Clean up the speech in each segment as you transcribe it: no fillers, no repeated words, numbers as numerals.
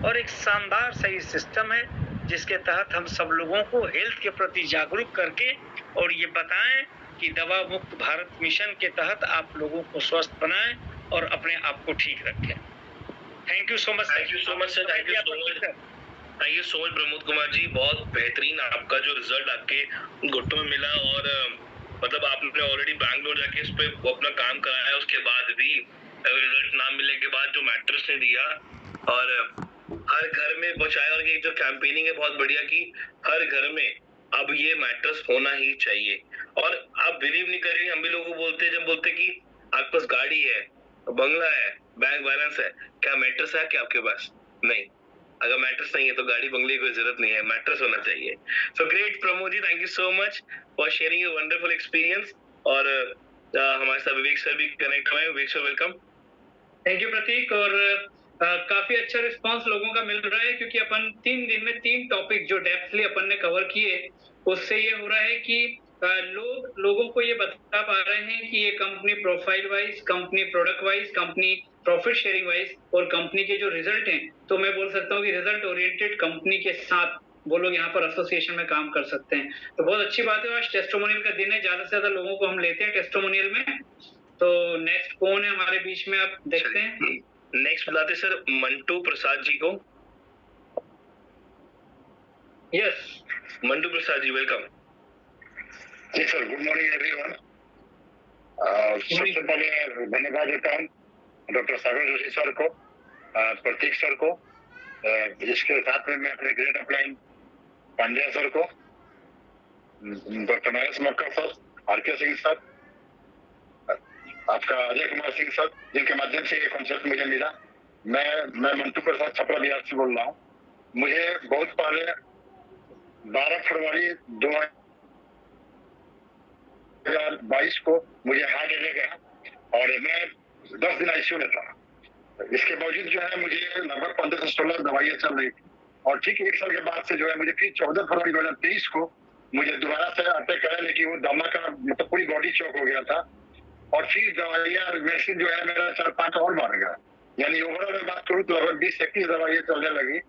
और एक शानदार सही सिस्टम है जिसके तहत हम सब लोगों को हेल्थ के प्रति जागरूक करके और ये बताएं कि दवा मुक्त भारत मिशन के तहत आप लोगों को स्वस्थ बनाएं और अपने आप को ठीक रखें। Thank you so much. Thank you so much sir. Thank you so much. Thank you so much Pramod Kumar ji. बहुत बेहतरीन आपका जो रिजल्ट आपके घुटनों में मिला, और मतलब आपने ऑलरेडी बैंगलोर जाके इस पे अपना काम कराया है, उसके बाद भी रिजल्ट ना मिलने के बाद जो मैट्रेस ने दिया और हर घर में पहुंचाया, और ये जो कैंपेनिंग है बहुत बढ़िया कि हर घर में अब ये मैट्रेस होना ही चाहिए। और आप बिलीव नहीं करेंगे, हम भी लोगों को बोलते हैं, जब बोलते कि आपके पास गाड़ी है, बंगला है, बैंक बैलेंस है, क्या मैट्रेस है क्या आपके पास? नहीं। अगर मैट्रेस नहीं है तो गाड़ी बंगले की कोई जरूरत नहीं है, मैट्रेस होना चाहिए। So great Pramod ji, thank you so much for sharing your wonderful experience. और हमारे साथ विवेक सर भी कनेक्ट हुए हैं। Vivek sir welcome. Thank you Prateek. और काफी अच्छा रिस्पांस लोगों का मिल रहा है, क्योंकि अपन 3 दिन में 3 टॉपिक जो डेप्थली अपन ने कवर किए, उससे ये हो रहा है कि लोगों को ये बता पा रहे हैं कि ये company profile wise, company product wise, company profit sharing wise और कंपनी के जो रिजल्ट हैं, तो मैं बोल सकता हूँ कि रिजल्ट ओरिएंटेड कंपनी के साथ वो लोग यहाँ पर एसोसिएशन में काम कर सकते हैं। तो बहुत अच्छी बात है। आज टेस्टिमोनियल का दिन है, ज्यादा से ज्यादा लोगों को हम लेते हैं टेस्टिमोनियल में। तो नेक्स्ट कौन है हमारे बीच में, आप देखते हैं। नेक्स्ट बुलाते सर मंटू प्रसाद जी को। Yes, Mantu Prasad ji welcome. जी सर, गुड मॉर्निंग एवरीवन। सबसे पहले धन्यवाद देता हूँ डॉक्टर सागर जोशी सर को, प्रतीक सर को, जिसके साथ में मैं अपने ग्रेट अपलाइन पांड्या सर को, डॉक्टर नरेश मक्कर सर, आर.के. सिंह सर, आपका अजय कुमार सिंह सर, जिनके माध्यम से ये कॉन्सेप्ट मुझे मिला। मैं मंटू प्रसाद छपरा बिहार से बोल रहा हूँ। मुझे बहुत पहले 12 फरवरी 2022 को मुझे हार्ट अटैक गया और मैं 10 दिन आईसीयू में था। इसके बावजूद जो है मुझे लगभग 15 से 16 दवाइयां चल रही थी, और ठीक 1 साल के बाद से जो है मुझे फिर 14 फरवरी 2023 को मुझे दोबारा से अटैक आया, लेकिन वो दमा का मतलब पूरी बॉडी चौक हो गया था, और फिर दवाइयां मेडिसिन जो है मेरा 4-5 और बढ़ गया। यानी ओवरऑल मैं बात करूँ तो लगभग 20-21 दवाइयां चलने लगी,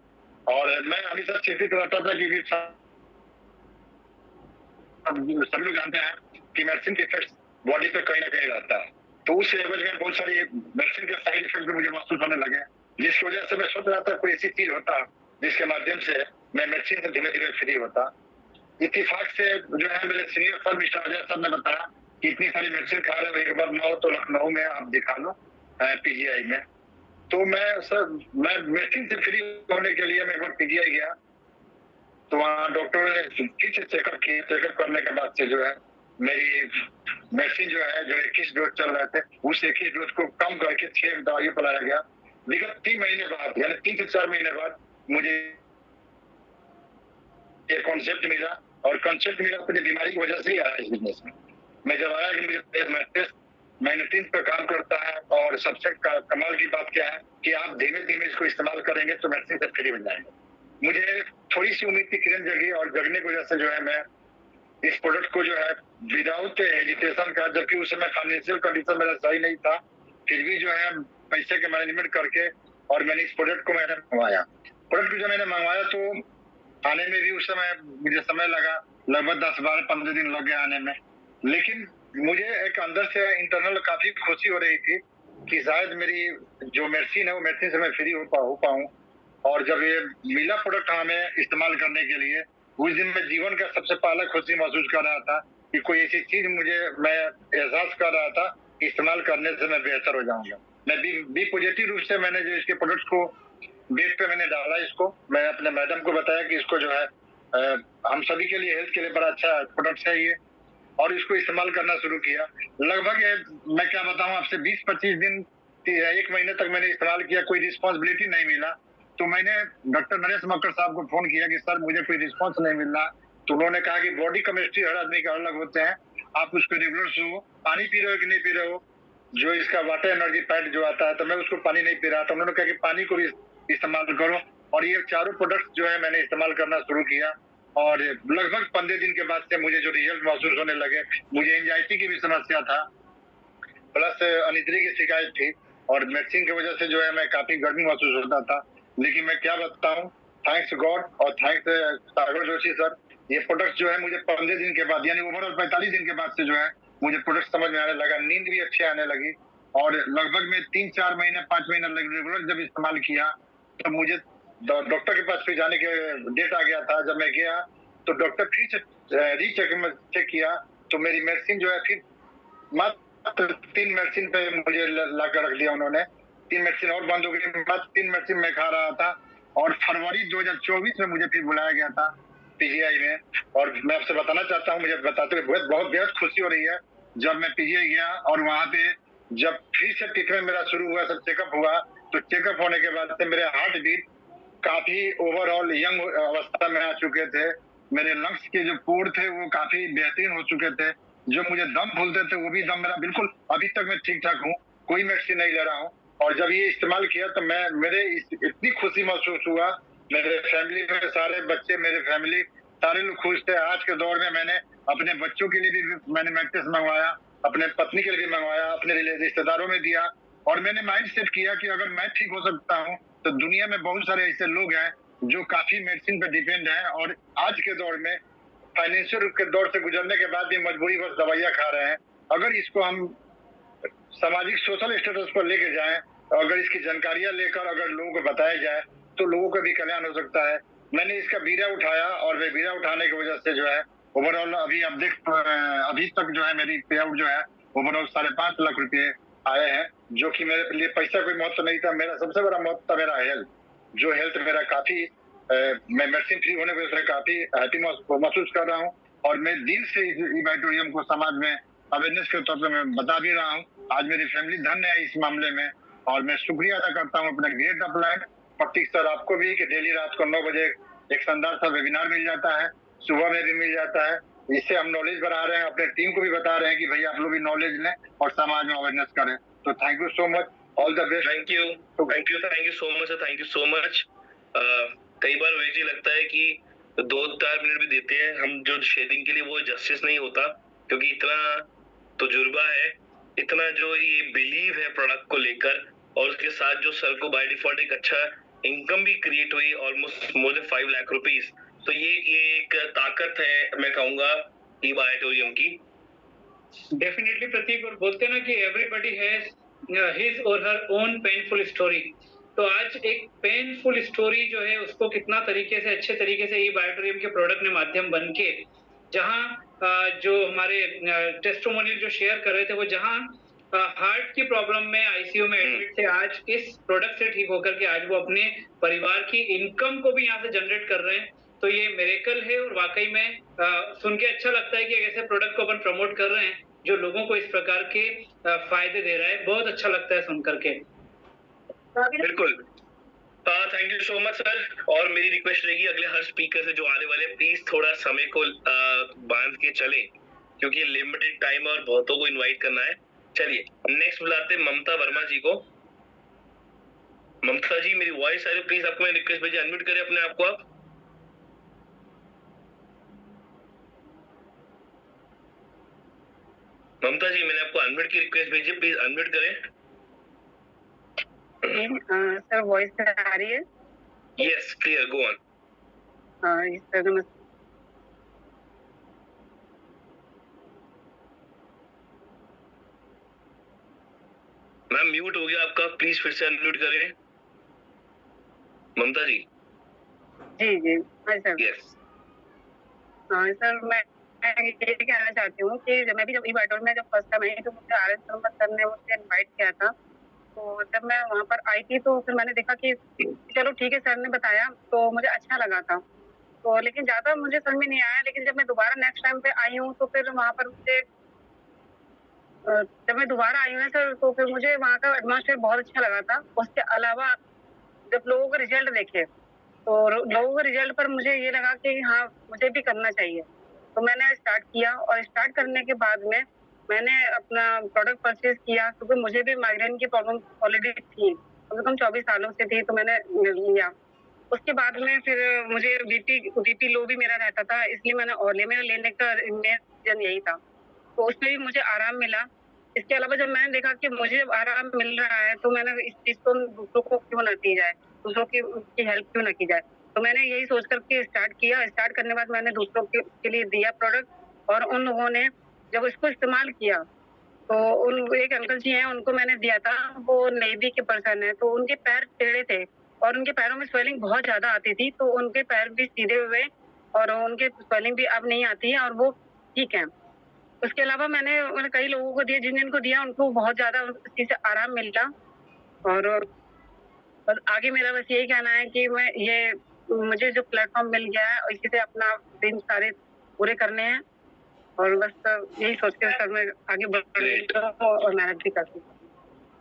और मैं हमेशा चिंतित रहता था क्योंकि सभी लोग जानते हैं कि मेडिसिन के इफेक्ट बॉडी पे कहीं ना कहीं रहता है। तो उस एवज में बहुत सारी मेडिसिन के साइड इफेक्ट भी मुझे महसूस होने लगे, जिसकी वजह से मैं सोच रहा था कोई ऐसी चीज होता जिसके माध्यम से मैं मेडिसिन से धीरे धीरे फ्री होता। इत्तेफाक से जो है मेरे senior sir mister Ajay sir ने बताया कि इतनी सारी मेडिसिन खा रहे हो, एक बार ना हो तो लखनऊ में आप दिखा लो पीजीआई में। तो मैं मेडिसिन से फ्री होने के लिए मैं एक बार पीजीआई गया, तो वहाँ डॉक्टर ने फिर से चेकअप किया। चेकअप करने के बाद से जो है मेरी मेडिसिन जो है जो 21 डोज चल रहे थे, उस 21 डोज को कम करके 6 दवाइयां पिलाया गया। विगत 3 महीने बाद, यानी 3 से 4 महीने बाद मुझे ये कॉन्सेप्ट मिला, और कॉन्सेप्ट मिला अपनी बीमारी की वजह से ही आया इस बिजनेस में। मैं जब आया कि मुझे मैट्रेस मैग्नेटिन पे काम करता है, और सबसे कमाल की बात क्या है कि आप धीमे धीमे इसको इस्तेमाल करेंगे तो मेडिसिन से फ्री हो जाएंगे। मुझे थोड़ी सी उम्मीद की किरण जगी, और जगने की वजह से जो है मैं इस प्रोडक्ट को जो है विदाउट हेजिटेशन का, जबकि उस समय फाइनेंशियल कंडीशन मेरा सही नहीं था, फिर भी जो है पैसे के मैनेजमेंट करके और मैंने इस प्रोडक्ट को मैंने मंगवाया। प्रोडक्ट जो मैंने मंगवाया तो आने में भी उस समय मुझे समय लगा, लगभग 10-12-15 दिन लग गए आने में, लेकिन मुझे एक अंदर से इंटरनल काफी खुशी हो रही थी कि शायद मेरी जो मेडिसिन है वो मेडिसिन से मैं फ्री हो पाऊँ। और जब ये मिला प्रोडक्ट हमें इस्तेमाल करने के लिए, उस दिन मैं जीवन का सबसे पहला खुशी महसूस कर रहा था कि कोई ऐसी चीज मैं एहसास कर रहा था कि इस्तेमाल करने से मैं बेहतर हो जाऊंगा। मैं बी पॉजिटिव रूप से मैंने जो इसके प्रोडक्ट को बेड पे मैंने डाला, इसको मैं अपने मैडम को बताया कि इसको जो है हम सभी के लिए, हेल्थ के लिए बड़ा अच्छा प्रोडक्ट है ये, और इसको इस्तेमाल करना शुरू किया। लगभग मैं क्या बताऊं आपसे, 20-25 दिन 1 महीने तक मैंने इस्तेमाल किया, कोई रिस्पॉन्सिबिलिटी नहीं मिला। तो मैंने डॉक्टर नरेश मक्कर साहब को फोन किया कि सर मुझे कोई रिस्पॉन्स नहीं मिल रहा। तो उन्होंने कहा कि बॉडी केमिस्ट्री हर आदमी का अलग होते हैं, आप उसको रेगुलर से पानी पी रहे हो कि नहीं पी रहे हो, जो इसका वाटर एनर्जी पैड जो आता है, तो मैं उसको पानी नहीं पी रहा था। उन्होंने कहा कि पानी को भी इस्तेमाल करो, और ये चारों प्रोडक्ट जो है मैंने इस्तेमाल करना शुरू किया, और लगभग 15 दिन के बाद से मुझे जो रिजल्ट महसूस होने लगे, मुझे एंजाइटी की भी समस्या था, प्लस अनिद्रा की शिकायत थी, और मेडिसिन की वजह से जो है मैं काफी गर्मी महसूस होता था। लेकिन मैं क्या बताऊं, थैंक्स गॉड और थैंक्स सागर जोशी सर, ये प्रोडक्ट जो है मुझे 15 दिन के बाद यानी ओवरऑल 45 दिन के बाद से जो है मुझे प्रोडक्ट समझ में आने लगा, नींद भी अच्छी आने लगी और लगभग मैं 3-4 महीने 5 महीने रेगुलर जब इस्तेमाल किया तो मुझे डॉक्टर के पास फिर जाने के डेट आ गया था। जब मैं गया तो डॉक्टर फिर से चेक किया तो मेरी मेडिसिन जो है फिर मात्र 3 मेडिसिन पे मुझे ला कर रख दिया उन्होंने। 3 मेडिसिन और बंद हो गई, मात्र 3 मेडिसिन मैं खा रहा था और फरवरी 2024 में मुझे फिर बुलाया गया था पीजीआई में। और मैं आपसे बताना चाहता हूँ, मुझे बताते हुए बहुत बेहद खुशी हो रही है। जब मैं पीजीआई गया और वहाँ पे जब फिर से ट्रीटमेंट मेरा शुरू हुआ, सब चेकअप हुआ, तो चेकअप होने के बाद से मेरे हार्ट बीट काफी ओवरऑल यंग अवस्था में आ चुके थे। मेरे लंग्स के जो पोर थे वो काफी बेहतरीन हो चुके थे। जो मुझे दम फूलते थे वो भी दम मेरा बिल्कुल अभी तक मैं ठीक ठाक हूँ, कोई मेडिसिन नहीं ले रहा हूँ। और जब ये इस्तेमाल किया तो मैं मेरे इतनी खुशी महसूस हुआ। मेरे फैमिली में सारे बच्चे, मेरे फैमिली सारे लोग खुश थे। आज के दौर में मैंने अपने बच्चों के लिए भी मैंने मैट्रेस मंगवाया, अपने पत्नी के लिए भी मंगवाया, अपने रिश्तेदारों में दिया और मैंने माइंड सेट किया कि अगर मैं ठीक हो सकता हूँ तो दुनिया में बहुत सारे ऐसे लोग हैं जो काफी मेडिसिन पर डिपेंड हैं और आज के दौर में फाइनेंशियल के दौर से गुजरने के बाद भी मजबूरी बस दवाइयाँ खा रहे हैं। अगर इसको हम सामाजिक सोशल स्टेटस पर लेके जाएं, अगर इसकी जानकारियां लेकर अगर लोगों को बताया जाए तो लोगों का भी कल्याण हो सकता है। मैंने इसका बीड़ा उठाया और वे बीड़ा उठाने की वजह से जो है ओवरऑल अभी तक जो है मेरी पे आउट जो है ओवरऑल 5.5 लाख रुपए आए हैं, जो कि मेरे लिए पैसा कोई महत्व नहीं था। मेरा सबसे बड़ा महत्व था मेरा हेल्थ, जो हेल्थ मेरा काफी मैं मेडिसिन फ्री होने की वजह से काफी हैप्पी महसूस कर रहा हूँ और मैं दिल से इस इबाइटोरियम को समाज में अवेयरनेस के तौर पर मैं बता भी रहा हूँ। आज मेरी फैमिली धन्य है इस मामले में और मैं शुक्रिया अदा करता हूँ अपने ग्रेट अपलाइन प्रतीक सर आपको भी कि डेली रात को 9 बजे एक शानदार सा वेबिनार मिल जाता है, सुबह में भी मिल जाता है। इससे हम नॉलेज बढ़ा रहे हैं, अपने टीम को भी बता रहे हैं कि भाई आप लोग भी नॉलेज लें और समाज में अवेयरनेस करें। तो thank you so much, all the best. Thank you so much sir, thank you so much. कई बार वही जी लगता है कि 2-4 मिनट भी देते हैं हम जो शेयरिंग के लिए, वो जस्टिस नहीं होता, क्योंकि इतना तजुर्बा है, इतना जो ये बिलीव है प्रोडक्ट को लेकर, और उसके साथ जो सर को बाय डिफॉल्ट एक अच्छा इनकम भी क्रिएट हुई, almost more than 5 lakh rupees. तो ये एक ताकत है मैं कहूंगा ई बायोटोरियम की। डेफिनेटली प्रतीक, और बोलते ना कि एवरीबॉडी हैज हिज और हर ओन पेनफुल स्टोरी। तो आज एक पेनफुल स्टोरी जो है उसको कितना तरीके से, अच्छे तरीके से ई बायोटोरियम के प्रोडक्ट ने माध्यम बन के, जहां जो हमारे टेस्टिमोनियल जो शेयर कर रहे थे, वो जहां हार्ट की प्रॉब्लम में आईसीयू में एडमिट थे, आज इस प्रोडक्ट से ठीक होकर के आज वो अपने परिवार की इनकम को भी यहाँ से जनरेट कर रहे हैं। तो ये मिरेकल है और वाकई में सुन के अच्छा लगता है कि ऐसे प्रोडक्ट को अपन प्रमोट कर रहे हैं जो लोगों को इस प्रकार के फायदे दे रहा है। बहुत अच्छा लगता है सुन करके। बिल्कुल, thank you so much sir. और मेरी रिक्वेस्ट रहेगी अगले हर स्पीकर से जो आने वाले, प्लीज थोड़ा समय को बांध के चलें, क्योंकि लिमिटेड टाइम और बहुतों को इनवाइट करना है। चलिए नेक्स्ट बुलाते ममता वर्मा जी को। ममता जी, मेरी वॉइस आ रही है, प्लीज आपको मैं रिक्वेस्ट भेजी, अनम्यूट करें अपने आप को आप। ममता जी, मैंने आपको अनम्यूट की रिक्वेस्ट भेजी, प्लीज अनम्यूट करें। सर वॉइस आ रही है? Yes, clear, go on. Sir नमस्ते। मैम म्यूट हो गया आपका, प्लीज फिर से अनम्यूट करें ममता जी। जी हाँ सर। यस सर मैं ये कहना चाहती हूँ कि मैं भी जब ई बायोटोरियम में जब फर्स्ट टाइम आई तो मुझे आर एस सर ने मुझे इन्वाइट किया था। तो जब मैं वहाँ पर आई थी तो फिर मैंने देखा कि चलो ठीक है, सर ने बताया तो मुझे अच्छा लगा था। तो लेकिन ज्यादा मुझे समझ में नहीं आया। लेकिन जब मैं दोबारा नेक्स्ट टाइम पे आई हूँ तो फिर वहाँ पर मुझे जब मैं दोबारा आई हूँ ना सर, तो फिर मुझे वहाँ का एटमॉस्फेयर बहुत अच्छा लगा था। उसके अलावा जब लोगों के रिजल्ट देखे तो लोगों के रिजल्ट पर मुझे ये लगा कि हाँ मुझे भी करना चाहिए। तो मैंने स्टार्ट किया और स्टार्ट करने के बाद में मैंने अपना प्रोडक्ट परचेज किया, क्योंकि मुझे भी माइग्रेन की प्रॉब्लम ऑलरेडी थी, कम से कम 24 सालों से थी। तो मैंने लिया। उसके बाद में फिर मुझे बीपी लो भी मेरा रहता था, इसलिए मैंने और मेरा लेने का रीजन यही था। तो उसमें भी मुझे आराम मिला। इसके अलावा जब मैंने देखा कि मुझे आराम मिल रहा है तो मैंने इस चीज को दूसरों को क्यों ना दी जाए। दूसरों की उनकी हेल्प क्यों ना की जाए। तो मैंने यही सोच करके स्टार्ट किया। स्टार्ट करने के बाद मैंने दूसरों के लिए दिया प्रोडक्ट और उन लोगों ने जब इसको इस्तेमाल किया तो उन एक अंकल जी हैं उनको मैंने दिया था, वो नेवी के पर्सन हैं, तो उनके पैर टेढ़े थे और उनके पैरों में स्वेलिंग बहुत ज़्यादा आती थी, तो उनके पैर भी सीधे हुए और उनके स्वेलिंग भी अब नहीं आती है और वो ठीक हैं। उसके अलावा मैंने कई लोगों को दिया, जिनको दिया उनको बहुत ज़्यादा उस चीज़ से आराम मिला और बस आगे मेरा बस यही कहना है कि मुझे जो प्लेटफ़ॉर्म मिल गया है इसी से अपना दिन सारे पूरे करने हैं और बस यही सोच के सर मैं आगे बढ़ रही हूँ और मेहनत भी करती हूँ।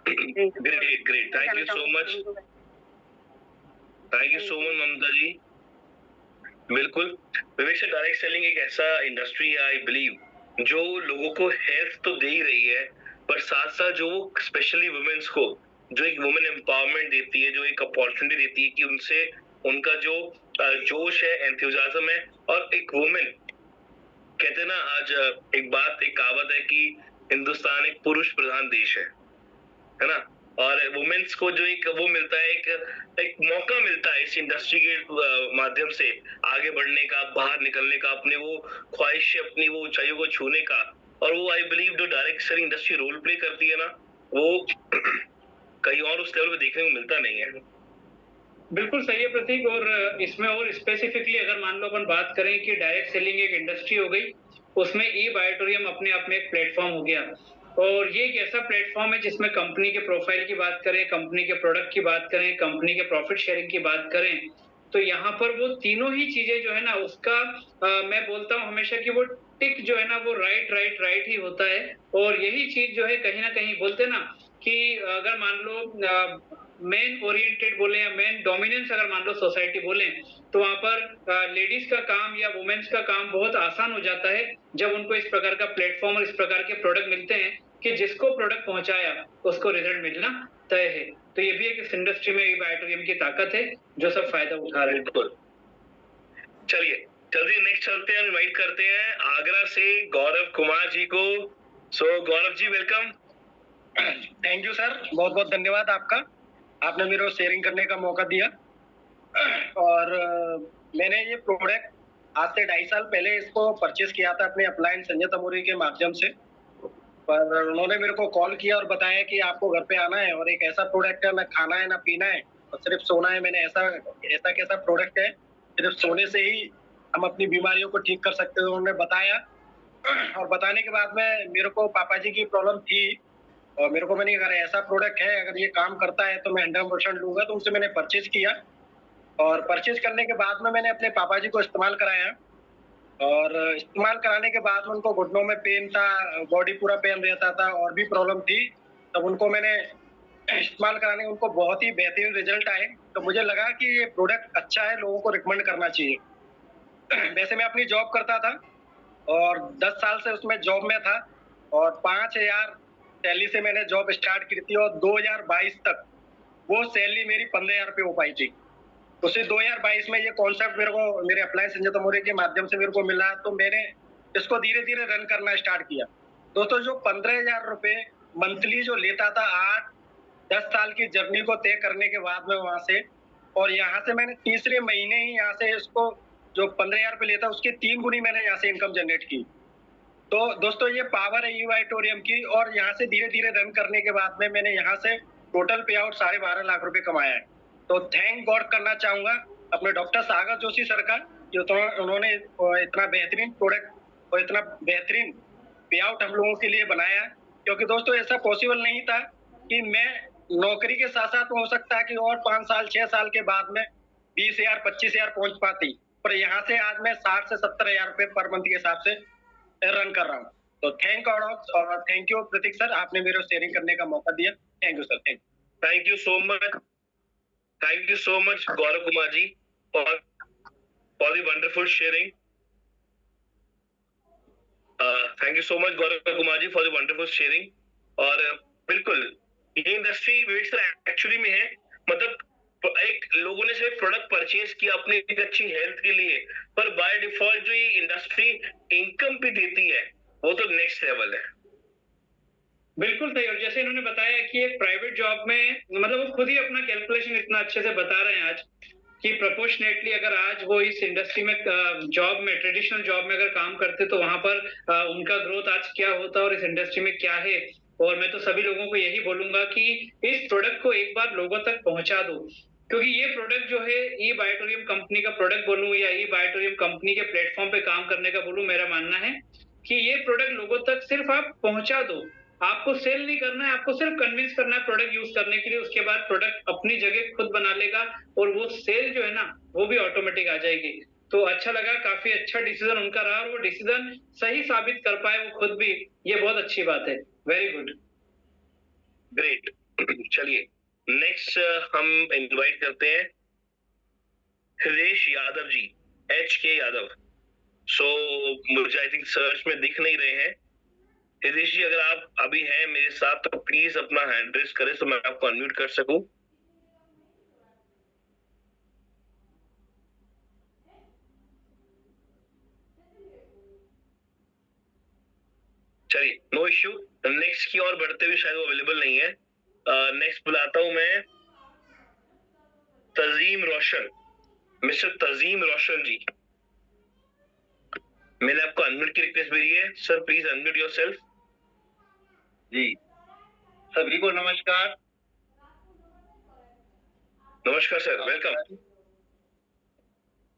Great great, thank you so much, thank you so much Mamata ji. बिल्कुल, विवेक सर, डायरेक्ट सेलिंग एक ऐसा इंडस्ट्री है आई बिलीव जो लोगों को हेल्प तो दे ही रही है, पर साथ साथ जो वो स्पेशली वुमेन्स को जो एक वुमेन एम्पावरमेंट देती है, जो एक अपॉर्चुनिटी देती है कि उनसे उनका जो जोश है, एंथुसियाज्म है, और एक वुमेन कहते हैं ना, आज एक कहावत है कि हिंदुस्तान एक पुरुष प्रधान देश है ना, और वुमेन्स को जो एक वो मिलता है, एक मौका मिलता है इस इंडस्ट्री के माध्यम से आगे बढ़ने का, बाहर निकलने का, अपने वो ख्वाहिश, अपनी वो ऊंचाइयों को छूने का। और वो आई बिलीव जो direct selling industry role play करती है ना, वो कहीं और उस लेवल पे देखने को मिलता नहीं है। बिल्कुल सही है प्रतीक। और इसमें और स्पेसिफिकली अगर मान लो अपन बात करें कि डायरेक्ट सेलिंग एक इंडस्ट्री हो गई, उसमें ई बायोटोरियम अपने आप में एक प्लेटफॉर्म हो गया और ये एक ऐसा प्लेटफॉर्म है जिसमें कंपनी के प्रोफाइल की बात करें, कंपनी के प्रोडक्ट की बात करें, कंपनी के प्रॉफिट शेयरिंग की बात करें, तो यहाँ पर वो तीनों ही चीजें जो है ना उसका मैं बोलता हूँ हमेशा कि वो टिक जो है ना वो राइट ही होता है। और यही चीज जो है कहीं ना कहीं बोलते ना कि अगर मान लो मेन ओरिएंटेड बोले या मेन डोमिनेंस अगर मान लो सोसाइटी बोले, तो वहां पर लेडीज का काम या वुमेन्स का काम बहुत आसान हो जाता है जब उनको इस प्रकार का प्लेटफॉर्म और इस प्रकार के प्रोडक्ट मिलते हैं कि जिसको प्रोडक्ट पहुंचाया उसको रिजल्ट मिलना तय है। तो ये भी एक इस इंडस्ट्री में बायोटोरियम की ताकत है जो सब फायदा उठा रहे हैं। बिल्कुल, चलिए जल्दी नेक्स्ट चलते हैं, इनवाइट करते हैं आगरा से गौरव कुमार जी को। सो Gaurav ji, welcome. Thank you sir, बहुत बहुत धन्यवाद आपका, आपने मेरे को शेयरिंग करने का मौका दिया। और मैंने ये प्रोडक्ट आज से 2.5 साल पहले इसको परचेज किया था अपने अपलायंस संजय तमोरी के माध्यम से, पर उन्होंने मेरे को कॉल किया और बताया कि आपको घर पे आना है और एक ऐसा प्रोडक्ट है, ना खाना है ना पीना है और सिर्फ सोना है। मैंने ऐसा कैसा प्रोडक्ट है, सिर्फ सोने से ही हम अपनी बीमारियों को ठीक कर सकते हैं, उन्होंने बताया। और बताने के बाद में मेरे को पापा जी की प्रॉब्लम थी और मेरे को मैंने अगर ऐसा प्रोडक्ट है, अगर ये काम करता है तो मैं 100% लूंगा, तो उनसे मैंने परचेज किया। और परचेज करने के बाद में मैंने अपने पापा जी को इस्तेमाल कराया और इस्तेमाल कराने के बाद में उनको घुटनों में पेन था, बॉडी पूरा पेन रहता था और भी प्रॉब्लम थी। तब उनको मैंने इस्तेमाल कराने उनको बहुत ही बेहतरीन रिजल्ट आए, तो मुझे लगा कि ये प्रोडक्ट अच्छा है, लोगों को रिकमेंड करना चाहिए। वैसे मैं अपनी जॉब करता था और 10 साल से उसमें जॉब में था और 5000 सैलरी से मैंने जॉब स्टार्ट की थी और 2022 तक वो सैलरी मेरी 15,000 रुपये हो पाई थी। उसी 2022 में ये कॉन्सेप्ट मेरे को मेरे अप्लायंस संजय तमोरी के माध्यम से मेरे को मिला, तो मैंने इसको धीरे धीरे रन करना स्टार्ट किया। दोस्तों, जो 15,000 रुपये मंथली जो लेता था 8-10 साल की जर्नी को तय करने के बाद में वहां से, और यहाँ से मैंने तीसरे महीने ही यहाँ से इसको जो 15,000 रुपये लेता उसके 3 गुनी मैंने यहाँ से इनकम जनरेट की। तो दोस्तों, ये पावर है ईवाइटोरियम की। और यहाँ से धीरे धीरे रन करने के बाद में मैंने यहाँ से टोटल पे आउट 12.5 लाख रुपए कमाया है। तो थैंक गॉड करना चाहूंगा अपने डॉक्टर सागर जोशी सर का, जो तो उन्होंने इतना बेहतरीन प्रोडक्ट और इतना बेहतरीन पे आउट हम लोगों के लिए बनाया। क्योंकि दोस्तों, ऐसा पॉसिबल नहीं था कि मैं नौकरी के साथ साथ हो सकता है कि और 5 साल 6 साल के बाद में 20,000 25,000 पहुंच पाती, पर यहाँ से आज मैं 60 से 70,000 रुपए पर मंथ के हिसाब से रन कर रहा हूँ। तो थैंक यू प्रतीक सर, आपने मेरे को शेयरिंग करने का मौका दिया। Thank you sir, thank you so much Gaurav Kumar ji for the wonderful sharing. Thank you so much Gaurav Kumar ji for the wonderful sharing. और बिल्कुल ये इंडस्ट्री विवेक सर एक्चुअली में है, मतलब एक लोगों ने सिर्फ प्रोडक्ट परचेज किया अपनी एक अच्छी हेल्थ के लिए, पर बाय डिफॉल्ट जो ये इंडस्ट्री इनकम भी देती है वो तो नेक्स्ट लेवल है। बिल्कुल सही। और जैसे इन्होंने बताया कि एक प्राइवेट जॉब में मतलब वो खुद ही अपना कैलकुलेशन इतना अच्छे से बता रहे हैं आज कि प्रोपोर्शनेटली अगर आज वो इस इंडस्ट्री में जॉब में ट्रेडिशनल जॉब में अगर काम करते तो वहां पर उनका ग्रोथ आज क्या होता और इस इंडस्ट्री में क्या है। और मैं तो सभी लोगों को यही बोलूंगा कि इस प्रोडक्ट को एक बार लोगों तक पहुंचा दो, क्योंकि ये प्रोडक्ट जो है ई बायोटोरियम कंपनी का प्रोडक्ट बोलूं या ई बायोटोरियम कंपनी के प्लेटफॉर्म पे काम करने का बोलूं, मेरा मानना है कि ये प्रोडक्ट लोगों तक सिर्फ आप पहुंचा दो। आपको सेल नहीं करना है, आपको सिर्फ कन्विंस करना है प्रोडक्ट यूज करने के लिए। उसके बाद प्रोडक्ट अपनी जगह खुद बना लेगा और वो सेल जो है ना वो भी ऑटोमेटिक आ जाएगी। तो अच्छा लगा, काफी अच्छा डिसीजन उनका रहा और वो डिसीजन सही साबित कर पाए वो खुद भी, ये बहुत अच्छी बात है। Very good, great. चलिए नेक्स्ट हम इनवाइट करते हैं हृदेश यादव जी, HK यादव। सो मुझे आई थिंक सर्च में दिख नहीं रहे हैं। हृदेश जी अगर आप अभी हैं मेरे साथ तो प्लीज अपना हैंड रेस करें तो मैं आपको अनम्यूट कर सकूं। चलिए नो इश्यू, नेक्स्ट की ओर बढ़ते हुए शायद वो अवेलेबल नहीं है। नेक्स्ट बुलाता हूं मैं तजीम रोशन, मिस्टर तजीम रोशन जी। मैंने आपको अनम्यूट की रिक्वेस्ट भेजी है, सर प्लीज अनम्यूट योरसेल्फ। जी सभी को नमस्कार। नमस्कार सर, वेलकम।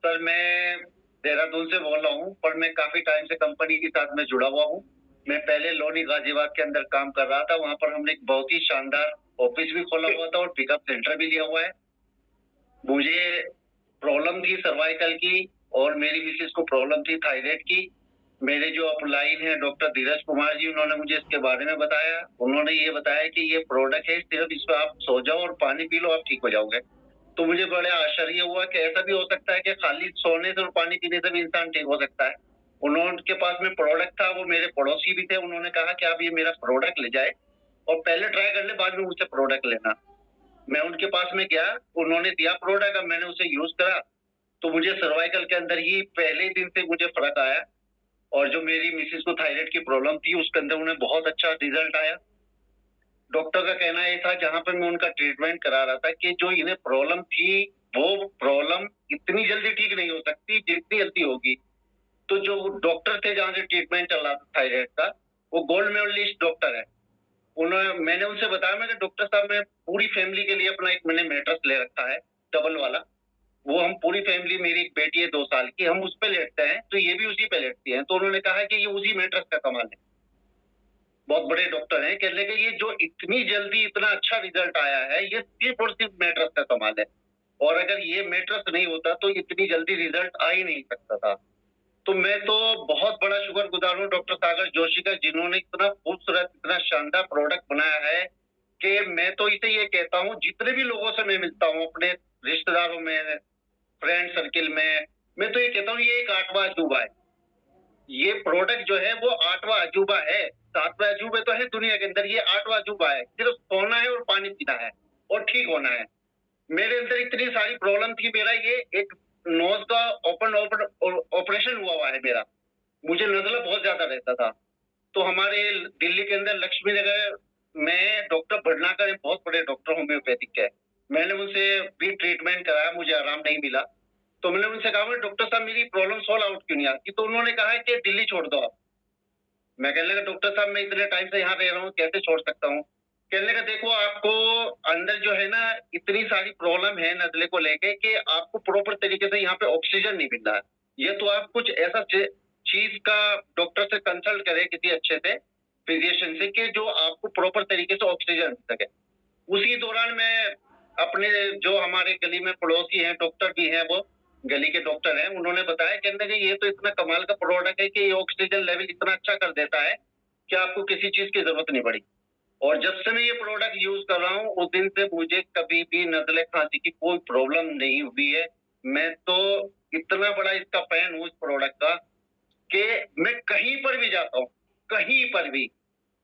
सर मैं देहरादून से बोल रहा हूँ, पर मैं काफी टाइम से कंपनी के साथ में जुड़ा हुआ हूँ। मैं पहले लोनी गाजियाबाद के अंदर काम कर रहा था, वहां पर हमने एक बहुत ही शानदार ऑफिस भी खोला हुआ था और पिकअप सेंटर भी लिया हुआ है। मुझे प्रॉब्लम थी सर्वाइकल की और मेरी मिसेज को प्रॉब्लम थी थायराइड की। मेरे जो अपलाइन है डॉक्टर धीरज कुमार जी, उन्होंने मुझे इसके बारे में बताया। उन्होंने ये बताया कि ये प्रोडक्ट है, सिर्फ इस पर आप सो जाओ और पानी पी लो, आप ठीक हो जाओगे। तो मुझे बड़े आश्चर्य हुआ कि ऐसा भी हो सकता है कि खाली सोने से और पानी पीने से भी इंसान ठीक हो सकता है। उनके पास में प्रोडक्ट था, वो मेरे पड़ोसी भी थे। उन्होंने कहा कि आप ये मेरा प्रोडक्ट ले जाए और पहले ट्राई कर ले, बाद में मुझसे प्रोडक्ट लेना। मैं उनके पास में गया, उन्होंने दिया प्रोडक्ट, अब मैंने उसे यूज करा तो मुझे सर्वाइकल के अंदर ही पहले दिन से मुझे फर्क आया। और जो मेरी मिसेज को थायराइड की प्रॉब्लम थी उसके अंदर उन्हें बहुत अच्छा रिजल्ट आया। डॉक्टर का कहना ये था जहां पर मैं उनका ट्रीटमेंट करा रहा था कि जो इन्हें प्रॉब्लम थी वो प्रॉब्लम इतनी जल्दी ठीक नहीं हो सकती जितनी जल्दी होगी। तो जो डॉक्टर थे जहां से ट्रीटमेंट चल रहा था थायराइड का, वो गोल्ड मेडलिस्ट डॉक्टर है। मैंने उनसे बताया, मैंने डॉक्टर साहब मैं पूरी फैमिली के लिए अपना एक मैंने मैट्रेस ले रखा है डबल वाला, वो हम पूरी फैमिली, मेरी एक बेटी है 2 साल की, हम उस पे लेटते हैं तो ये भी उसी पे लेटती है। तो उन्होंने कहा कि ये उसी मैट्रेस का कमाल है। बहुत बड़े डॉक्टर हैं, कहने लगे ये जो इतनी जल्दी इतना अच्छा रिजल्ट आया है ये सिर्फ और सिर्फ मैट्रेस का कमाल है, और अगर ये मैट्रेस नहीं होता तो इतनी जल्दी रिजल्ट आ ही नहीं सकता था। तो मैं तो बहुत बड़ा शुक्रगुजार हूँ डॉक्टर सागर जोशी का, जिन्होंने इतना खूबसूरत इतना शानदार प्रोडक्ट बनाया है कि मैं तो इसे ये कहता हूँ, जितने भी लोगों से मैं मिलता हूँ अपने रिश्तेदारों में, फ्रेंड सर्किल में, मैं तो ये कहता हूँ ये एक 8वां अजूबा है। ये प्रोडक्ट जो है वो 8वां अजूबा है। 7वें अजूबे तो है दुनिया के अंदर, ये 8वां अजूबा है। सिर्फ सोना है और पानी पीना है और ठीक होना है। मेरे अंदर इतनी सारी प्रॉब्लम थी, मेरा ये एक नोज का ओपन ऑपरेशन हुआ है मेरा, मुझे नजला बहुत ज्यादा रहता था। तो हमारे दिल्ली के अंदर लक्ष्मी नगर में डॉक्टर भटनागर बहुत बड़े डॉक्टर होम्योपैथिक के, मैंने उनसे भी ट्रीटमेंट कराया, मुझे आराम नहीं मिला। तो मैंने उनसे कहा डॉक्टर साहब मेरी प्रॉब्लम सॉल्व आउट क्यों नहीं आती? तो उन्होंने कहा कि दिल्ली छोड़ दो आप। मैं कहने लगा डॉक्टर साहब मैं इतने टाइम से यहाँ रह रहा हूँ, कैसे छोड़ सकता हूँ? कहने लगा देखो आपको अंदर जो है ना इतनी सारी प्रॉब्लम है नजले को लेके कि आपको प्रॉपर तरीके से यहाँ पे ऑक्सीजन नहीं मिल रहा है। ये तो आप कुछ ऐसा चीज का डॉक्टर से कंसल्ट करें किसी अच्छे से फिजिशियन से कि जो आपको प्रॉपर तरीके से ऑक्सीजन मिल सके। उसी दौरान मैं अपने जो हमारे गली में पड़ोसी हैं डॉक्टर भी हैं, वो गली के डॉक्टर हैं, उन्होंने बताया कहते कि ये तो इतना कमाल का प्रोडक्ट है कि ये ऑक्सीजन लेवल इतना अच्छा कर देता है कि आपको किसी चीज की जरूरत नहीं पड़ी। और जब से मैं ये प्रोडक्ट यूज कर रहा हूँ उस दिन से मुझे कभी भी नजले खांसी की कोई प्रॉब्लम नहीं हुई है। मैं तो इतना बड़ा इसका फैन हूँ इस प्रोडक्ट का कि मैं कहीं पर भी जाता हूँ, कहीं पर भी,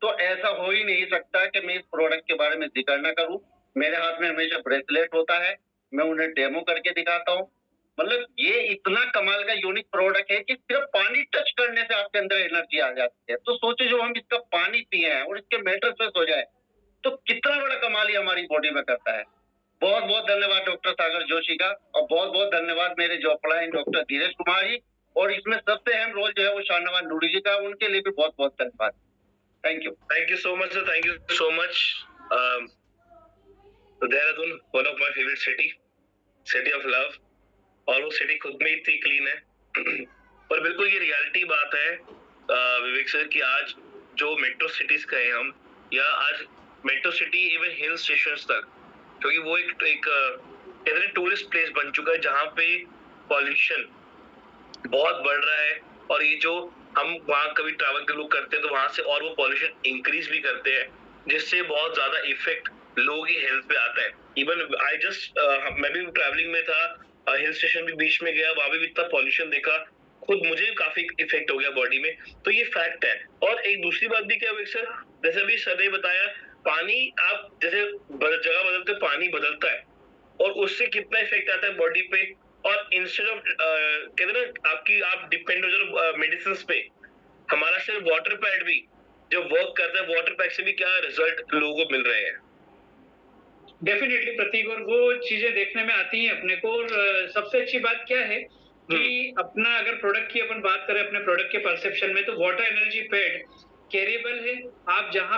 तो ऐसा हो ही नहीं सकता कि मैं इस प्रोडक्ट के बारे में जिक्र ना करूं। मेरे हाथ में हमेशा ब्रेसलेट होता है, मैं उन्हें डेमो करके दिखाता हूँ। मतलब ये इतना कमाल का यूनिक प्रोडक्ट है कि सिर्फ पानी टच करने से आपके अंदर एनर्जी आ जाती है। तो सोचो जो हम इसका पानी पिए हैं और इसके मेटल फ्रेश हो जाए तो कितना बड़ा कमाल ये हमारी बॉडी में करता है। बहुत बहुत धन्यवाद डॉक्टर सागर जोशी का, और बहुत बहुत धन्यवाद मेरे जो अपलाइन डॉक्टर धीरज कुमार जी, और इसमें सबसे अहम रोल जो है वो शाहनवाज नूरी जी का, उनके लिए भी बहुत बहुत धन्यवाद। Thank you so much sir, thank you so much. Dehradun one of my favourite city of love, और वो सिटी खुद में इतनी क्लीन है। और बिल्कुल ये रियलिटी बात है विवेक सर कि आज जो मेट्रो सिटीज कहे हम, या आज metro city even hill stations तक, क्योंकि वो एक कहते हैं टूरिस्ट प्लेस बन चुका है जहाँ पे पॉल्यूशन बहुत बढ़ रहा है। और ये जो हम वहाँ कभी ट्रैवल के लोग करते हैं तो वहां से और वो पॉल्यूशन इंक्रीज भी करते हैं, जिससे बहुत ज्यादा इफेक्ट लोगों की हेल्थ पे आता है। इवन मैं भी ट्रैवलिंग में था, हिल स्टेशन भी बीच में गया, वहां भी इतना पॉल्यूशन देखा, खुद मुझे काफी इफेक्ट हो गया बॉडी में। तो ये फैक्ट है। और एक दूसरी बात भी क्या है सर, जैसे अभी सर ने बताया, पानी आप जैसे जगह बदलते पानी बदलता है और उससे कितना इफेक्ट आता है बॉडी पे। और इंस्टेड ऑफ कहते हैं ना आप डिपेंड हो जाओ मेडिसिन पे, हमारा सिर्फ वाटर पैड भी जो वर्क करता है, वाटर पैड से भी क्या रिजल्ट लोगों को मिल रहे हैं। डेफिनेटली प्रतीक, और वो चीजें देखने में आती हैं अपने को। और सबसे अच्छी बात क्या है कि अपना अगर प्रोडक्ट की अपन बात करें, अपने प्रोडक्ट के परसेप्शन में, तो वाटर एनर्जी पैड कैरिएबल है। आप जहां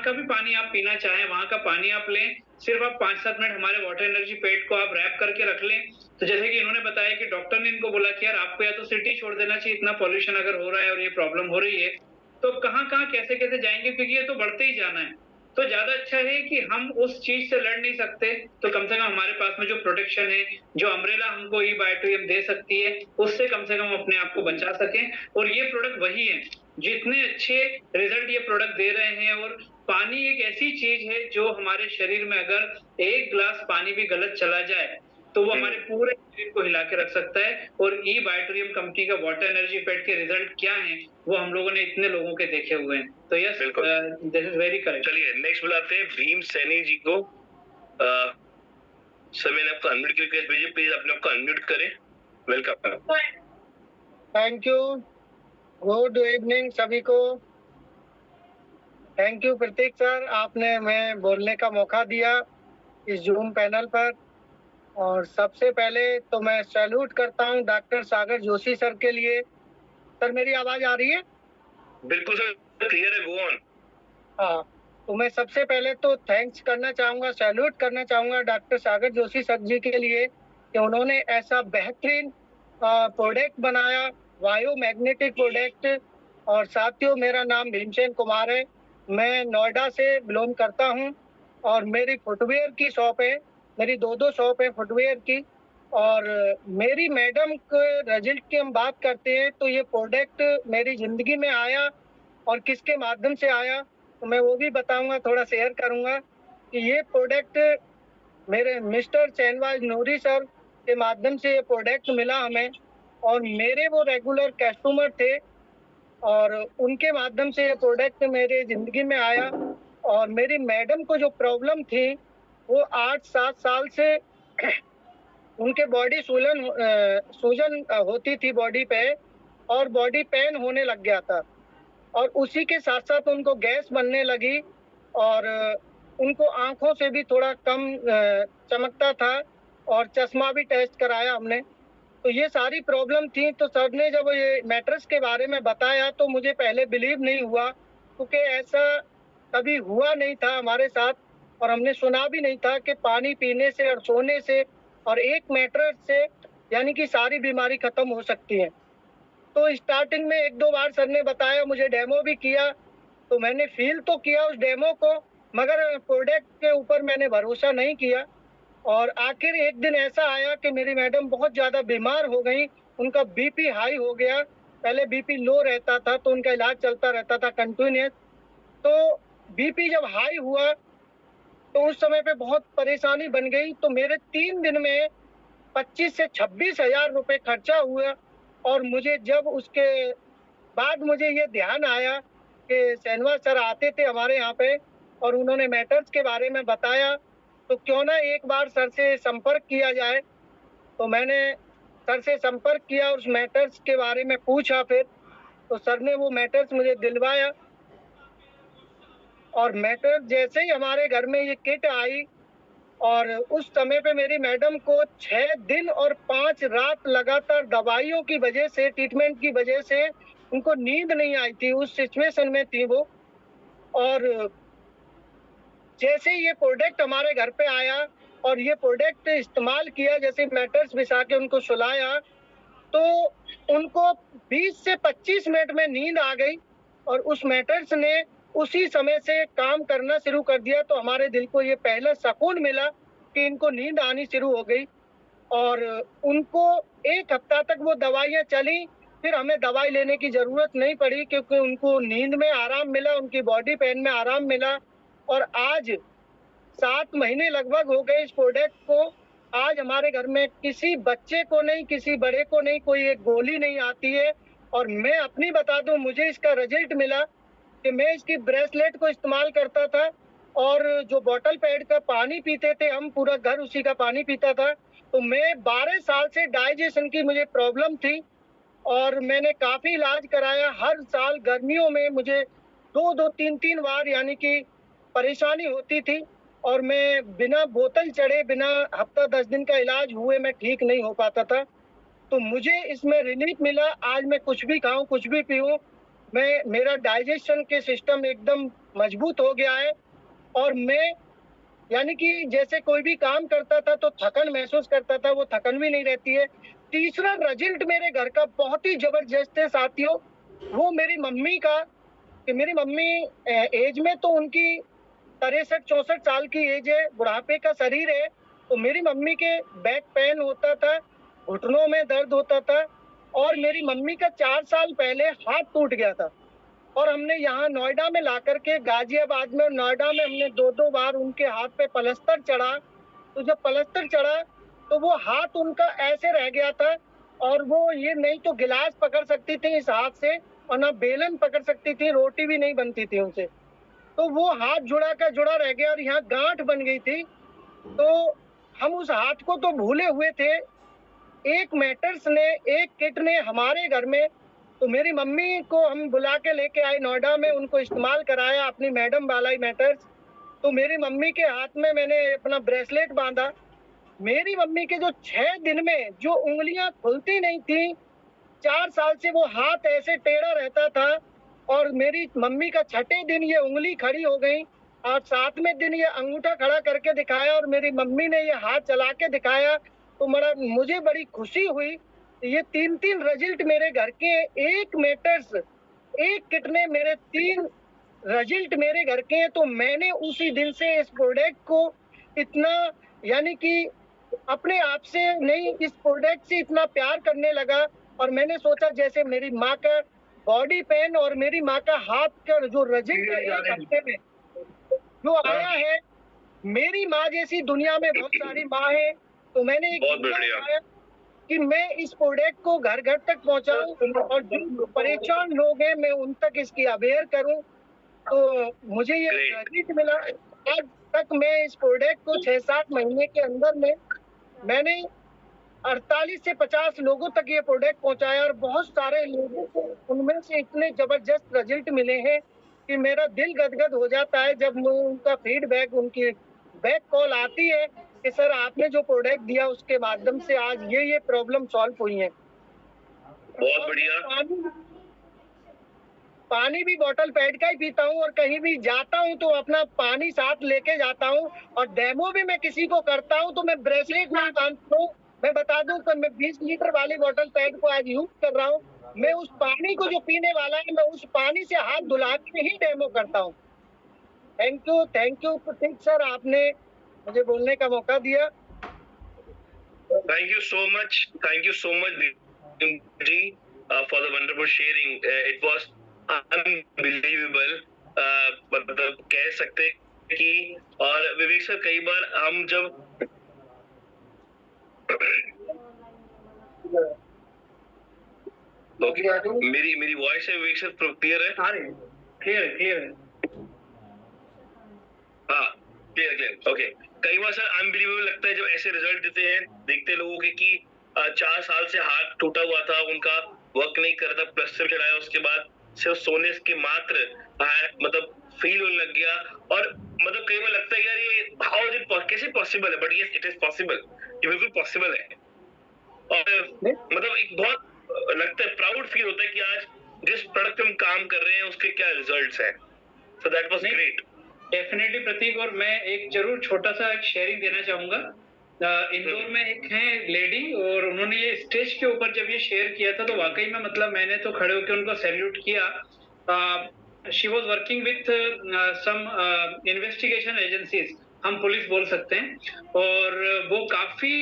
का भी पानी आप पीना चाहें वहां का पानी आप लें, सिर्फ आप 5-7 मिनट हमारे वाटर एनर्जी पैड को आप रैप करके रख लें। तो जैसे कि इन्होंने बताया कि डॉक्टर ने इनको बोला कि यार आपको या तो सिटी छोड़ देना चाहिए, इतना पॉल्यूशन अगर हो रहा है और ये प्रॉब्लम हो रही है तो कहाँ कैसे जाएंगे, क्योंकि ये तो बढ़ते ही जाना है। तो ज्यादा अच्छा है कि हम उस चीज से लड़ नहीं सकते तो कम से कम हमारे पास में जो प्रोटेक्शन है, जो अम्ब्रेला हमको ई बायोटोरियम दे सकती है, उससे कम से कम अपने आप को बचा सकें। और ये प्रोडक्ट वही है, जितने अच्छे रिजल्ट ये प्रोडक्ट दे रहे हैं। और पानी एक ऐसी चीज है जो हमारे शरीर में अगर एक ग्लास पानी भी गलत चला जाए तो वो हमारे पूरे शरीर को हिला के रख सकता है। और ई बायोटोरियम कंपनी का वाटर एनर्जी पैड के रिजल्ट क्या हैं वो हम लोगों ने इतने लोगों के देखे हुए हैं। तो yes, this is very correct. चलिए नेक्स्ट बुलाते हैं भीम सैनी जी को। सर मैंने आपको अनम्यूट की रिक्वेस्ट भेजी, प्लीज अपने आपको अनम्यूट करें। Welcome. Thank you, good evening सभी को। थैंक यू प्रतीक सर, आपने मैं बोलने का मौका दिया इस जूम पैनल पर। और सबसे पहले तो मैं सैल्यूट करता हूं डॉक्टर सागर जोशी सर के लिए। सर मेरी आवाज आ रही है? बिल्कुल सर, क्लियर है, गो ऑन। हाँ, तो मैं सबसे पहले तो थैंक्स करना चाहूँगा, सैल्यूट करना चाहूँगा डॉक्टर सागर जोशी सर जी के लिए कि उन्होंने ऐसा बेहतरीन प्रोडक्ट बनाया, बायोमैग्नेटिक प्रोडक्ट। और साथियों, मेरा नाम भीमसेन कुमार है, मैं नोएडा से बिलोंग करता हूँ और मेरी फुटवेयर की शॉप है, मेरी दो शॉप है फुटवेयर की। और मेरी मैडम के रिजल्ट की हम बात करते हैं तो ये प्रोडक्ट मेरी ज़िंदगी में आया और किसके माध्यम से आया तो मैं वो भी बताऊंगा, थोड़ा शेयर करूंगा कि ये प्रोडक्ट मेरे मिस्टर शाहनवाज नूरी सर के माध्यम से ये प्रोडक्ट मिला हमें। और मेरे वो रेगुलर कस्टमर थे और उनके माध्यम से ये प्रोडक्ट मेरे ज़िंदगी में आया। और मेरी मैडम को जो प्रॉब्लम थी वो 8-7 साल से उनके बॉडी सूजन होती थी बॉडी पे, और बॉडी पेन होने लग गया था। और उसी के साथ साथ उनको गैस बनने लगी और उनको आंखों से भी थोड़ा कम चमकता था और चश्मा भी टेस्ट कराया हमने। तो ये सारी प्रॉब्लम थी। तो सर ने जब ये मैट्रेस के बारे में बताया तो मुझे पहले बिलीव नहीं हुआ, क्योंकि ऐसा कभी हुआ नहीं था हमारे साथ और हमने सुना भी नहीं था कि पानी पीने से और सोने से और एक मैट्रेस से यानी कि सारी बीमारी खत्म हो सकती है। तो स्टार्टिंग में 1-2 बार सर ने बताया, मुझे डेमो भी किया, तो मैंने फील तो किया उस डेमो को, मगर प्रोडक्ट के ऊपर मैंने भरोसा नहीं किया। और आखिर एक दिन ऐसा आया कि मेरी मैडम बहुत ज़्यादा बीमार हो गई, उनका बीपी हाई हो गया। पहले बीपी लो रहता था तो उनका इलाज चलता रहता था कंटिन्यूस। तो बीपी जब हाई हुआ तो उस समय पे बहुत परेशानी बन गई। तो मेरे 3 दिन में 25 से 26 हज़ार रुपये खर्चा हुआ। और मुझे जब उसके बाद मुझे ये ध्यान आया कि शाहनवाज सर आते थे हमारे यहाँ पे और उन्होंने मैटर्स के बारे में बताया, तो क्यों ना एक बार सर से संपर्क किया जाए। तो मैंने सर से संपर्क किया, उस मैटर्स के बारे में पूछा, फिर तो सर ने वो मैटर्स मुझे दिलवाया। और मैटर जैसे ही हमारे घर में ये किट आई, और उस समय पे मेरी मैडम को 6 दिन और 5 रात लगातार दवाइयों की वजह से, ट्रीटमेंट की वजह से उनको नींद नहीं आई थी, उस सिचुएशन में थी वो। और जैसे ये प्रोडक्ट हमारे घर पे आया और ये प्रोडक्ट इस्तेमाल किया, जैसे मैटर्स बिछा के उनको सुलाया, तो उनको 20 से 25 मिनट में नींद आ गई और उस मैटर्स ने उसी समय से काम करना शुरू कर दिया। तो हमारे दिल को ये पहला सुकून मिला कि इनको नींद आनी शुरू हो गई। और उनको 1 हफ्ता तक वो दवाइयाँ चली, फिर हमें दवाई लेने की ज़रूरत नहीं पड़ी, क्योंकि उनको नींद में आराम मिला, उनकी बॉडी पेन में आराम मिला। और आज 7 महीने लगभग हो गए इस प्रोडक्ट को। आज हमारे घर में किसी बच्चे को नहीं, किसी बड़े को नहीं, कोई एक गोली नहीं आती है। और मैं अपनी बता दूं, मुझे इसका रिजल्ट मिला कि मैं इसकी ब्रेसलेट को इस्तेमाल करता था, और जो बॉटल पैड का पानी पीते थे हम, पूरा घर उसी का पानी पीता था। तो मैं 12 साल से डाइजेशन की मुझे प्रॉब्लम थी, और मैंने काफ़ी इलाज कराया। हर साल गर्मियों में मुझे 2-2, 3-3 बार यानी कि परेशानी होती थी, और मैं बिना बोतल चढ़े, बिना हफ्ता 10 दिन का इलाज हुए मैं ठीक नहीं हो पाता था। तो मुझे इसमें रिलीफ मिला। आज मैं कुछ भी खाऊं, कुछ भी पीऊं, मेरा डाइजेशन के सिस्टम एकदम मजबूत हो गया है। और मैं यानी कि जैसे कोई भी काम करता था तो थकन महसूस करता था, वो थकन भी नहीं रहती है। तीसरा रिजल्ट मेरे घर का बहुत ही जबरदस्त है साथियों, वो मेरी मम्मी का। कि मेरी मम्मी एज में तो उनकी 63-64 साल की एज है, बुढ़ापे का शरीर है। तो मेरी मम्मी के बैक पेन होता था, घुटनों में दर्द होता था, और मेरी मम्मी का 4 साल पहले हाथ टूट गया था। और हमने यहाँ नोएडा में ला करके, गाजियाबाद में और नोएडा में हमने 2-2 बार उनके हाथ पे पलस्तर चढ़ा। तो जब पलस्तर चढ़ा तो वो हाथ उनका ऐसे रह गया था, और वो ये नहीं तो गिलास पकड़ सकती थी इस हाथ से, और ना बेलन पकड़ सकती थी, रोटी भी नहीं बनती थी उनसे। तो वो हाथ जुड़ा का जुड़ा रह गया, और यहाँ गांठ बन गई थी। तो हम उस हाथ को तो भूले हुए थे। एक मैटर्स ने, एक किट ने हमारे घर में, तो मेरी मम्मी को हम बुला के लेके आए नोएडा में, उनको इस्तेमाल कराया, अपनी मैडम वाला ही मैटर्स। तो मेरी मम्मी के हाथ में मैंने अपना ब्रेसलेट बांधा। मेरी मम्मी के जो 6 दिन में जो उंगलियां खुलती नहीं थी, 4 साल से वो हाथ ऐसे टेढ़ा रहता था, और मेरी मम्मी का 6ठे दिन ये उंगली खड़ी हो गई, और 7वें दिन ये अंगूठा खड़ा करके दिखाया, और मेरी मम्मी ने ये हाथ चला के दिखाया। तो मुझे बड़ी खुशी हुई। ये 3-3 रिजल्ट मेरे घर के, एक मैटर्स, एक किट ने मेरे 3 रिजल्ट मेरे घर के हैं। तो मैंने उसी दिन से इस प्रोडक्ट को इतना, यानी कि अपने आप से नहीं, इस प्रोडक्ट से इतना प्यार करने लगा। और मैंने सोचा जैसे मेरी माँ का बॉडी पेन और मेरी माँ का हाथ का जो रिजल्ट है 1 हफ्ते में जो आया है, मेरी माँ जैसी दुनिया में बहुत सारी माँ है। तो मैंने एक उठाया कि मैं इस प्रोडक्ट को घर घर तक पहुंचाऊं, और जो परेशान लोग हैं मैं उन तक इसकी अवेयर करूं। तो मुझे ये रिजल्ट मिला। आज तक मैं इस प्रोडक्ट को 6-7 महीने के अंदर में मैंने 48 से 50 लोगों तक ये प्रोडक्ट पहुंचाया, और बहुत सारे लोगों को उनमें से इतने जबरदस्त रिजल्ट मिले हैं कि मेरा दिल गदगद हो जाता है जब उनका फीडबैक, उनकी बैक कॉल आती है कि सर आपने जो प्रोडक्ट दिया उसके माध्यम से आज ये प्रॉब्लम सॉल्व हुई है। बहुत बढ़िया। पानी भी बॉटल पैड का ही पीता हूँ, और कहीं भी जाता हूँ तो अपना पानी साथ लेके जाता हूँ। और डेमो भी मैं किसी को करता हूँ तो मैं ब्रेसलेट नहीं बांधता हूँ। मैं बता दूं कि मैं 20 लीटर वाली बॉटल पैड को आज यूज कर रहा हूँ। मैं उस पानी को जो पीने वाला है, मैं उस पानी से हाथ धुला के ही डेमो करता हूँ। थैंक यू प्रतीक सर, आपने मुझे बोलने का मौका दिया। Thank you so much, ji, for the wonderful sharing. It was unbelievable. मतलब कह सकते कि, और विवेक सर कई बार हम जब मेरी वॉइस है विवेक सर, क्लियर है? क्लियर है। हाँ, क्लियर ओके। कई बार सर अनबिलीवेबल लगता है जब ऐसे रिजल्ट देते हैं, देखते लोगों के कि 4 साल से हाथ टूटा हुआ था, उनका वर्क नहीं कर रहा था, प्लास्टर चढ़ाया, उसके बाद सिर्फ सोने के मात्र मतलब फील होने लग गया। और मतलब कई बार लगता है यार ये हाउ इज इट, कैसे पॉसिबल है, but yes it is possible, ये बिल्कुल पॉसिबल है। और मतलब एक बहुत लगता है, प्राउड फील होता है कि आज जिस प्रोडक्ट हम काम कर रहे हैं उसके क्या रिजल्ट्स हैं। So that was great. Definitely Prateek, और मैं एक जरूर छोटा सा एक शेयरिंग देना चाहूंगा। इंदौर में एक है लेडी, और उन्होंने ये स्टेज के ऊपर जब ये शेयर किया था तो वाकई में मतलब मैंने तो खड़े होकर उनको सैल्यूट किया। She was working with some investigation agencies, हम पुलिस बोल सकते हैं, और वो काफी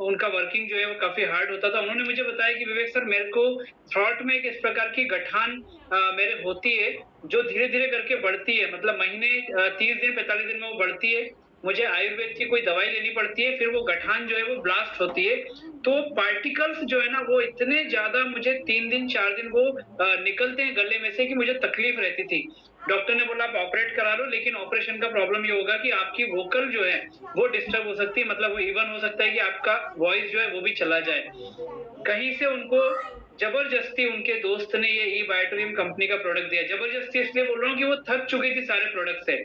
उनका वर्किंग जो है वो काफी हार्ड होता था। उन्होंने मुझे बताया कि विवेक सर, मेरे को थ्रॉट में एक इस प्रकार की गठान मेरे होती है जो धीरे धीरे करके बढ़ती है, मतलब महीने 30 दिन 45 दिन में वो बढ़ती है। मुझे आयुर्वेद की कोई दवाई लेनी पड़ती है, फिर वो गठान जो है वो ब्लास्ट होती है। तो पार्टिकल्स जो है ना वो इतने ज्यादा मुझे 3 दिन 4 दिन वो निकलते हैं गले में से कि मुझे तकलीफ रहती थी। डॉक्टर ने बोला आप ऑपरेट करा लो, लेकिन ऑपरेशन का प्रॉब्लम ये होगा कि आपकी वोकल जो है वो डिस्टर्ब हो सकती है, मतलब वो इवन हो सकता है कि आपका वॉइस जो है वो भी चला जाए। कहीं से उनको जबरदस्ती उनके दोस्त ने ये ई बायोटोरियम कंपनी का प्रोडक्ट दिया। जबरदस्ती इसलिए बोल रहा हूँ कि वो थक चुकी थी सारे प्रोडक्ट से,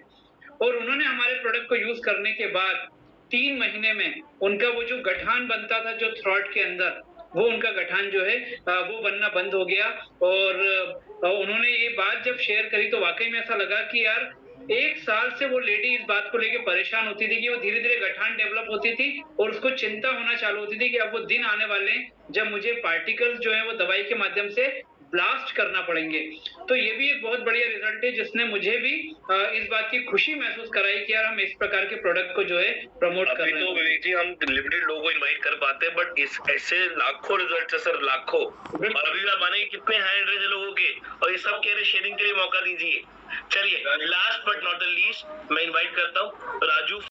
और उन्होंने हमारे प्रोडक्ट को यूज करने के बाद 3 महीने में उनका वो जो गठान बनता था जो थ्रॉट के अंदर, वो उनका गठान जो है वो बनना बंद हो गया। और उन्होंने ये बात जब शेयर करी तो वाकई में ऐसा लगा कि यार 1 साल से वो लेडी इस बात को लेके परेशान होती थी कि वो धीरे धीरे गठान डेवलप होती थी, और उसको चिंता होना चालू होती थी कि अब वो दिन आने वाले हैं जब मुझे पार्टिकल्स जो है वो दवाई के माध्यम से ब्लास्ट करना पड़ेंगे। तो ये भी एक बहुत बढ़िया रिजल्ट है जिसने मुझे भी इस बात की खुशी महसूस कराई कि यार हम इस प्रकार के प्रोडक्ट को जो है प्रमोट कर अभी रहे तो हैं। विवेक जी हम लिमिटेड लोगों को इनवाइट कर पाते हैं, बट इस ऐसे लाखों रिजल्ट है सर, लाखों। और अभी भी आप माने कितने हैंड रेज लोगों के, और ये सब कह रहे शेयरिंग के लिए मौका दीजिए। चलिए last but not the least मैं इनवाइट करता हूँ राजू